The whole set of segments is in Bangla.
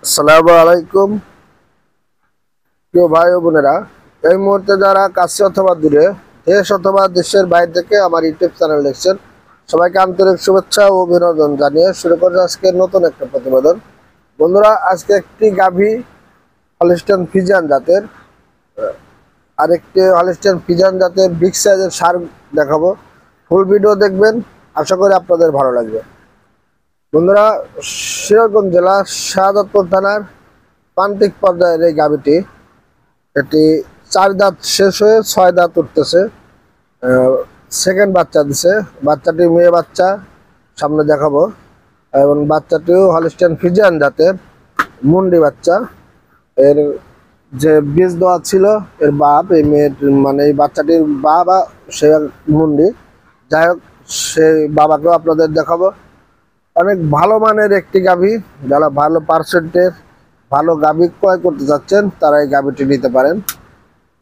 আসসালামু আলাইকুম প্রিয় ভাই ও বোনেরা, এই মুহূর্তে যারা কাছে অথবা দূরে, দেশ অথবা দেশের বাইরে থেকে আমার ইউটিউব চ্যানেল দেখছেন, সবাইকে আন্তরিক শুভেচ্ছা ও অভিনন্দন জানিয়ে শুরু করছি আজকে নতুন একটা প্রতিবেদন। বন্ধুরা, আজকে একটি গাভী হলস্টাইন ফ্রিজিয়ান জাতের আরেকটি হলস্টাইন ফ্রিজিয়ান জাতের বিগ সাইজের ষাঁড় দেখাবো। ফুল ভিডিও দেখবেন, আশা করি আপনাদের ভালো লাগবে। বন্ধুরা, সিরাজগঞ্জ জেলা শাহাদাতপুর থানার প্রান্তিক পর্যায়ের এই গাভীটি, এটি 4 দাঁত শেষ হয়ে 6 দাঁত উঠতেছে। সেকেন্ড বাচ্চা দিছে, বাচ্চাটি মেয়ে বাচ্চা, সামনে দেখাবো। এবং বাচ্চাটিও হলস্টাইন ফ্রিজিয়ান জাতের মুন্ডি বাচ্চা। এর যে বীজ দেওয়া ছিল এর বাপ, এই মেয়ের মানে এই বাচ্চাটির বাবা সে মুন্ডি। যাই হোক, সেই বাবাকেও আপনাদের দেখাবো। অনেক ভালো মানের একটি গাভী, যারা ভালো পার্সেন্টের ভালো গাভী ক্রয় করতে চাচ্ছেন তারা এই গাভীটি নিতে পারেন।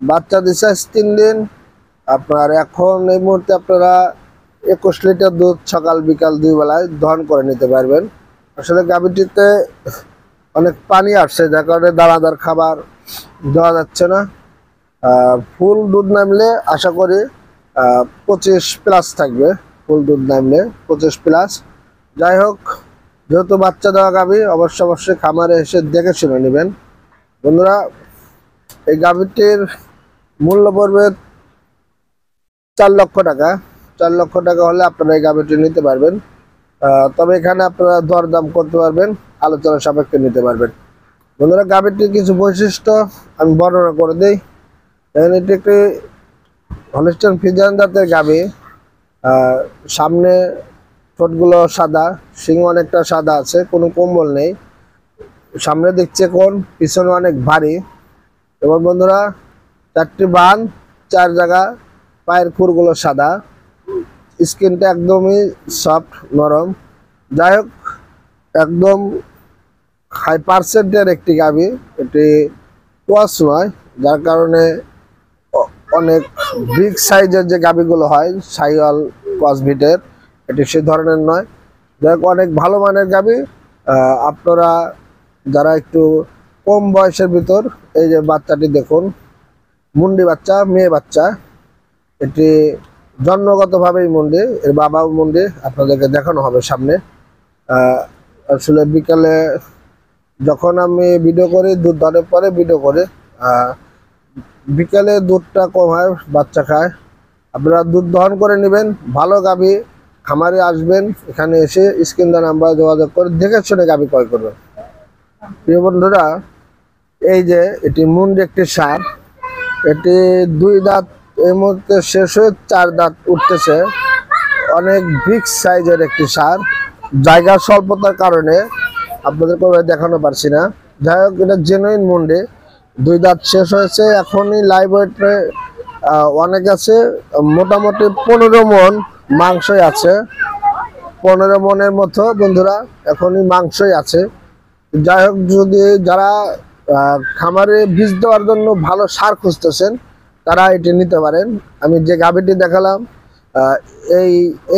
বাচ্চা দিছে 3 দিন। আপনার এখন এই মুহূর্তে আপনারা 21 লিটার দুধ সকাল বিকাল 2 বেলায় দহন করে নিতে পারবেন। আসলে গাভীটিতে অনেক পানি আসছে, যার কারণে দানাদার খাবার দেওয়া যাচ্ছে না। ফুল দুধ নামলে আশা করি 25+ থাকবে। ফুল দুধ নামলে 25+। যাই হোক, যেহেতু বাচ্চা দেওয়া গাভী, অবশ্যই খামারে এসে দেখে শুনে নেবেন। বন্ধুরা, এই গাভীটির মূল্য পড়বে 4 লক্ষ টাকা। 4 লক্ষ টাকা হলে আপনারা এই গাভীটি নিতে পারবেন। তবে এখানে আপনারা দরদাম করতে পারবেন, আলোচনা সাপেক্ষে নিতে পারবেন। বন্ধুরা, গাভীটির কিছু বৈশিষ্ট্য আমি বর্ণনা করে দিই। এখানে এটি একটি হলস্টাইন ফ্রিজিয়ান জাতের গাভী। সামনে ঠোঁটগুলো সাদা, শিং অনেকটা সাদা আছে, কোনো কম্বল নেই। সামনে দেখছে কোন, পিছনে অনেক ভারী। এবং বন্ধুরা, 4টি বান, 4 জায়গা, পায়ের খুরগুলো সাদা, স্কিনটা একদমই সফট নরম। যাই হোক, একদম হাই পার্সেন্টের একটি গাভী। এটি কোয়াস নয়, যার কারণে অনেক বিগ সাইজের যে গাভীগুলো হয় সাইওয়াল ক্রসবিটের, এটি সে ধরনের নয়। যাই হোক, অনেক ভালো মানের গাভী। আপনারা যারা একটু কম বয়সের ভিতর, এই যে বাচ্চাটি দেখুন, মুন্ডি বাচ্চা, মেয়ে বাচ্চা। এটি জন্মগতভাবেই মুন্ডি, এর বাবাও মুন্ডি, আপনাদেরকে দেখানো হবে সামনে। আসলে বিকালে যখন আমি ভিডিও করি, দুধ ধরে পরে ভিডিও করি, বিকালে দুধটা কম হয়, বাচ্চা খায়। আপনারা দুধ দহন করে নেবেন। ভালো গাভী খামারে আসবেন, এখানে এসে স্ক্রিন দেওয়া নাম্বার যোগাযোগ করে দেখে শুনে গাভী ক্রয় করবেন। প্রিয় বন্ধুরা, এই যে এটি মুন্ডি একটি ষাঁড়। এটি 2 দাঁত এই মুহূর্তে শেষ হয়ে 4 দাঁত উঠতেছে। অনেক বিগ সাইজের একটি ষাঁড়। জায়গা স্বল্পতার কারণে আপনাদেরকে দেখানো পারছি না। যাই হোক, এটা জেনুইন মুন্ডি। 2 দাঁত শেষ হয়েছে। এখনই লাইভ ওয়েটে অনেক আছে, মোটামুটি 15 মণ মাংসই আছে। 15 মণের মতো বন্ধুরা এখনই মাংসই আছে। যাই হোক, যদি যারা খামারে বীজ দেওয়ার জন্য ভালো সার খুঁজতেছেন তারা এটি নিতে পারেন। আমি যে গাভীটি দেখালাম,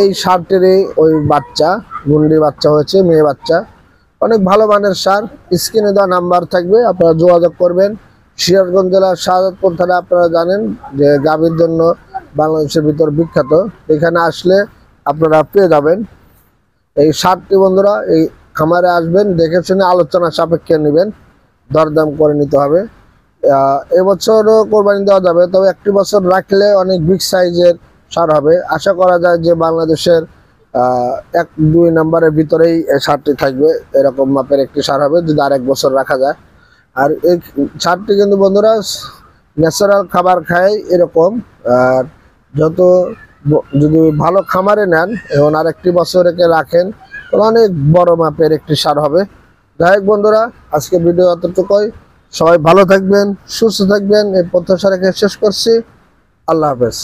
এই সারটিরই ওই বাচ্চা, মুন্ডি বাচ্চা হয়েছে, মেয়ে বাচ্চা। অনেক ভালো মানের সার। স্ক্রিনে দেওয়া নাম্বার থাকবে, আপনারা যোগাযোগ করবেন। সিরাজগঞ্জ জেলার শাহাদাতপুর থানা, আপনারা জানেন যে গাভীর জন্য বাংলাদেশের ভিতর বিখ্যাত। এখানে আসলে আপনারা পেয়ে যাবেন এই সারটি। বন্ধুরা, এই খামারে আসবেন, দেখে শুনে আলোচনা সাপেক্ষে নেবেন, দরদাম করে নিতে হবে। এবছরও কোরবানি দেওয়া যাবে, তবে 1 বছর রাখলে অনেক বিগ সাইজের সার হবে। আশা করা যায় যে বাংলাদেশের 1-2 নম্বরের ভিতরেই এই সারটি থাকবে। এরকম মাপের একটি সার হবে যদি আর 1 বছর রাখা যায়। আর এই সারটি কিন্তু বন্ধুরা ন্যাচারাল খাবার খায় এরকম। আর যত যদি ভালো খামারে নেন এবং আর 1 বছর রেখে রাখেন, অনেক বড় মাপের একটি সার হবে। যাই হোক বন্ধুরা, আজকে ভিডিও এতটুকুই। সবাই ভালো থাকবেন, সুস্থ থাকবেন, এই প্রত্যাশা রেখে শেষ করছি। আল্লাহ হাফেজ।